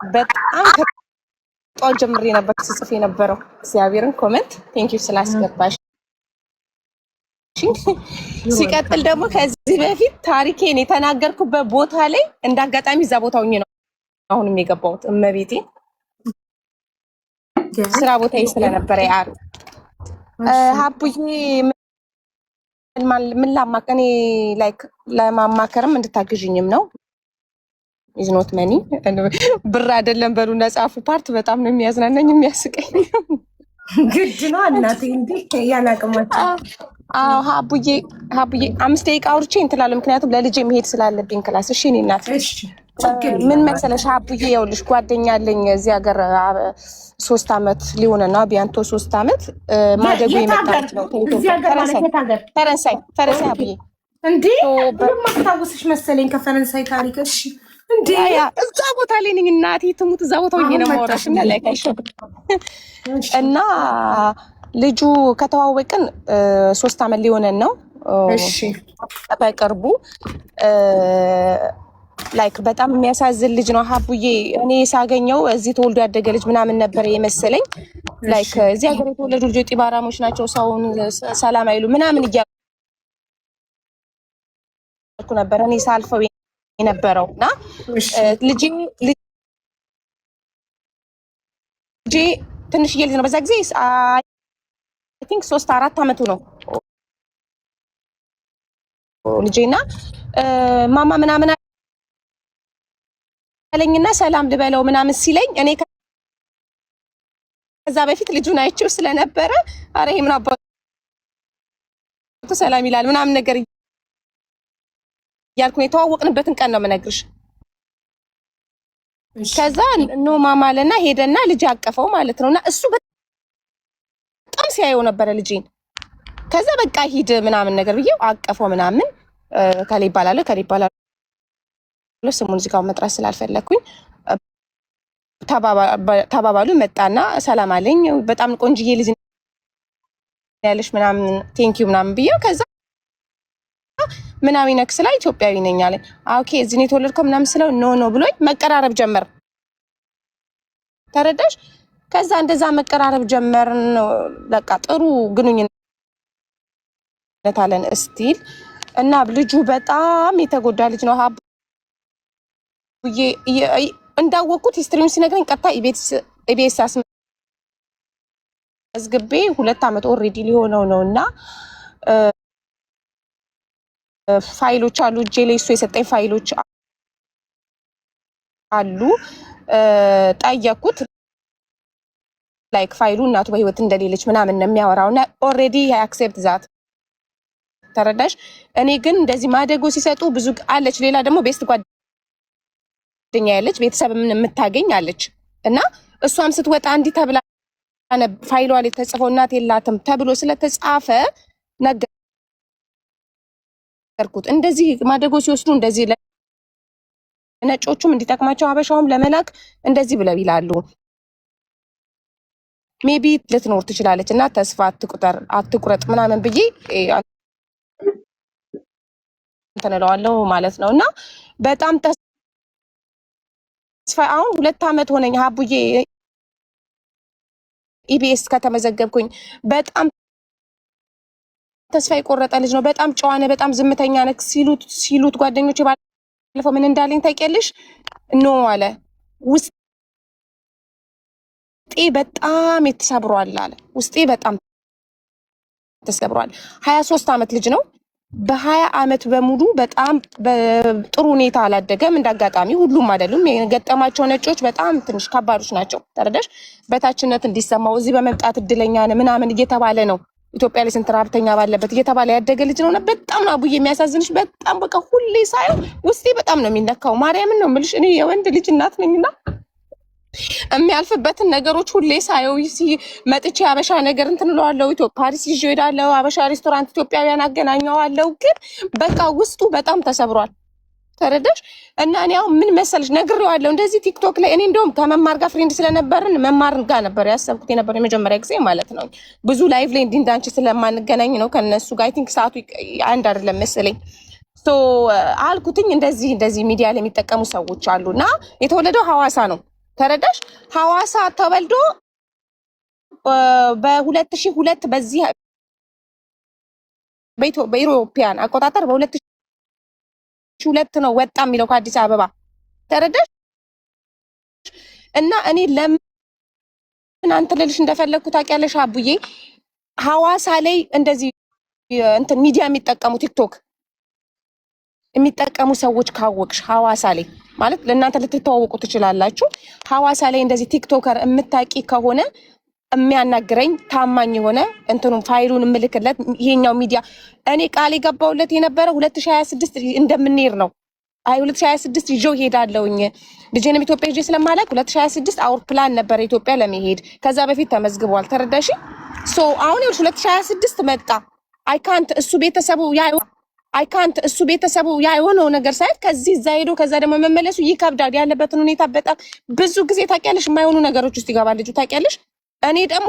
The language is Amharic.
በጣም ከጧት ጀምሬ ነበር ስጽፍ የነበረው። እግዚአብሔርን ኮመንት ቴንክ ዩ ስላስገባሽ። ሲቀጥል ደግሞ ከዚህ በፊት ታሪኬን የተናገርኩበት ቦታ ላይ እንዳጋጣሚ እዛ ቦታው ነው አሁንም የገባሁት። እመቤቴ ስራ ቦታዬ ስለነበረ ያር ሀቡዬ ምን ላማከኔ ላይክ ለማማከርም እንድታግዥኝም ነው። ኢዝኖት መኒ ብር አይደለም በሉና ጻፉ። ፓርት በጣም ነው የሚያዝናናኝ የሚያስቀኝ። ግድ ነው እናቴ እንዴ ያላቀማችሁ። አዎ ሀቡዬ 5 ደቂቃ አውርቼ እንትላለ ምክንያቱም ለልጄ መሄድ ስላለብኝ ክላስ። እሺ እኔ እናት ምን መሰለሽ ሀቡዬ ይኸውልሽ ጓደኛ አለኝ እዚህ ሀገር 3 አመት ሊሆነ ነው ቢያንቶ 3 አመት ማደጉ የመጣች ነው ፈረንሳይ ሀቡዬ እንዴ ማስታወስሽ መሰለኝ ከፈረንሳይ ታሪክ። እሺ እንዴ እዛ ቦታ ላይ ነኝ እናቴ ትሙት እዛ ቦታ ሆኜ ነው የማወራሽ እና ላይካሽ እና ልጁ ከተዋወቅን 3 አመት ሊሆነን ነው። እሺ በቅርቡ ላይክ በጣም የሚያሳዝን ልጅ ነው ሀቡዬ። እኔ ሳገኘው እዚህ ተወልዶ ያደገ ልጅ ምናምን ነበር የመሰለኝ። ላይክ እዚህ ሀገር የተወለዱ ልጆች ጢባራሞች ናቸው፣ ሰውን ሰላም አይሉ ምናምን እያልኩ ነበር እኔ ሳልፈው የነበረው እና ልጄ ትንሽዬ ልጅ ነው በዛ ጊዜ አይ ቲንክ 3-4 አመቱ ነው ልጄና ማማ ምናምን አለኝና ሰላም ልበለው ምናምን ሲለኝ እኔ ከዛ በፊት ልጁን አይቼው ስለነበረ አረ ይሄ ምን አባቱ ሰላም ይላል ምናምን ነገር ያልኩ ነው። የተዋወቅንበትን ቀን ነው የምነግርሽ። ከዛ ኖ ማማ አለና ሄደና ልጅ አቀፈው ማለት ነውና እሱ በጣም ሲያየው ነበረ ልጅን። ከዛ በቃ ሂድ ምናምን ነገር ብዬው አቀፈው ምናምን ከሌ ይባላል ስሙን እዚህ ጋር መጥራት ስላልፈለኩኝ ተባባሉ። መጣና ሰላም አለኝ በጣም ቆንጅዬ ልጅ ያለሽ ምናምን ቴንኪው ምናምን ብዬው ከዛ ምናምን ነክስ ላይ ኢትዮጵያዊ ነኝ አለኝ። ኦኬ እዚህ ነው የተወለድከው ምናምን ስለው ኖ ብሎኝ መቀራረብ ጀመር። ተረዳሽ? ከዛ እንደዛ መቀራረብ ጀመርን። በቃ ጥሩ ግንኙነት አለን እስቲል እና ልጁ በጣም የተጎዳ ልጅ ነው ሀቡዬ። እንዳወቅኩት ሂስትሪውን ሲነግረኝ ቀጥታ ኢቢኤስ አስመዝግቤ 2 አመት ኦልሬዲ ሊሆነው ነው እና ፋይሎች አሉ እጄ ላይ እሱ የሰጠኝ ፋይሎች አሉ። ጠየቅኩት ላይክ ፋይሉ እናቱ በህይወት እንደሌለች ምናምን ነው የሚያወራውና ኦልሬዲ አክሴፕት ዛት። ተረዳሽ? እኔ ግን እንደዚህ ማደጎ ሲሰጡ ብዙ አለች። ሌላ ደግሞ ቤስት ጓደኛ ያለች ቤተሰብ ምን የምታገኝ አለች እና እሷም ስትወጣ እንዲህ ተብላ ፋይሏ ላይ ተጽፈው እናት የላትም ተብሎ ስለተጻፈ ነገርኩት። እንደዚህ ማደጎ ሲወስዱ እንደዚህ ለነጮቹም እንዲጠቅማቸው ሀበሻውም ለመላክ እንደዚህ ብለው ይላሉ። ሜቢ ልትኖር ትችላለች እና ተስፋ አትቁረጥ ምናምን ብዬ እንትን እለዋለሁ ማለት ነው። እና በጣም ተስፋ አሁን 2 አመት ሆነኝ ሀቡዬ ኢቢኤስ ከተመዘገብኩኝ። በጣም ተስፋ የቆረጠ ልጅ ነው። በጣም ጨዋ ነህ፣ በጣም ዝምተኛ ነህ ሲሉት ጓደኞቼ ባለፈው ምን እንዳለኝ ታውቂያለሽ? ኖ አለ ውስጤ በጣም ተሰብሯል አለ። ውስጤ በጣም ተሰብሯል። 23 አመት ልጅ ነው። በ20 አመት በሙሉ በጣም በጥሩ ሁኔታ አላደገም። እንዳጋጣሚ ሁሉም አይደሉም የገጠማቸው ነጮች በጣም ትንሽ ከባዶች ናቸው። ተረዳሽ? በታችነት እንዲሰማው እዚህ በመምጣት እድለኛ ነህ ምናምን እየተባለ ነው ኢትዮጵያ ላይ ስንት ረሀብተኛ ባለበት እየተባለ ያደገ ልጅ ነው። በጣም ነው አቡዬ የሚያሳዝንሽ። በጣም በቃ ሁሌ ሳየው ውስጤ በጣም ነው የሚነካው። ማርያምን ነው የምልሽ። እኔ የወንድ ልጅ እናት ነኝና የሚያልፍበትን ነገሮች ሁሌ ሳየው መጥቼ አበሻ ነገር እንትን እለዋለሁ። ፓሪስ ይዤ እሄዳለሁ። አበሻ ሬስቶራንት ኢትዮጵያውያን አገናኘዋለሁ። ግን በቃ ውስጡ በጣም ተሰብሯል። ተረዳሽ? እና እኔ አሁን ምን መሰለሽ ነግሬዋለሁ እንደዚህ ቲክቶክ ላይ እኔ እንደውም ከመማር ጋር ፍሬንድ ስለነበርን መማር ጋር ነበር ያሰብኩት የነበር የመጀመሪያ ጊዜ ማለት ነው። ብዙ ላይቭ ላይ እንዳንቺ ስለማንገናኝ ነው ከነሱ ጋር አይ ቲንክ ሰዓቱ አንድ አይደለም መሰለኝ። ሶ አልኩትኝ እንደዚህ ሚዲያ ላይ የሚጠቀሙ ሰዎች አሉና የተወለደው ሐዋሳ ነው። ተረዳሽ? ሐዋሳ ተወልዶ በ2002 በዚህ በኢሮፒያን አቆጣጠር በ2002 ነው ወጣ የሚለው ከአዲስ አበባ ተረዳሽ? እና እኔ ለምን አንተ ልልሽ እንደፈለኩ ታውቂያለሽ አቡዬ፣ ሐዋሳ ላይ እንደዚህ እንትን ሚዲያ የሚጠቀሙ ቲክቶክ የሚጠቀሙ ሰዎች ካወቅሽ ሐዋሳ ላይ ማለት ለእናንተ ልትተዋወቁ ትችላላችሁ። ሐዋሳ ላይ እንደዚህ ቲክቶከር የምታቂ ከሆነ የሚያናግረኝ ታማኝ የሆነ እንትኑን ፋይሉን ምልክለት ይሄኛው ሚዲያ እኔ ቃል የገባውለት የነበረ 2026 እንደምንሄድ ነው። 2026 ይዤው ሄዳለሁኝ ልጄንም ኢትዮጵያ ይዤ ስለማላክ 2026 አውሮፕላን ነበር ኢትዮጵያ ለመሄድ ከዛ በፊት ተመዝግቧል። ተረዳሽ? ሶ አሁን 2026 መጣ። አይካንት እሱ ቤተሰቡ የሆነው ነገር ሳይት ከዚህ እዛ ሄዶ ከዛ ደግሞ መመለሱ ይከብዳል። ያለበትን ሁኔታ በጣም ብዙ ጊዜ ታውቂያለሽ፣ የማይሆኑ ነገሮች ውስጥ ይገባል ልጁ ታውቂያለሽ። እኔ ደግሞ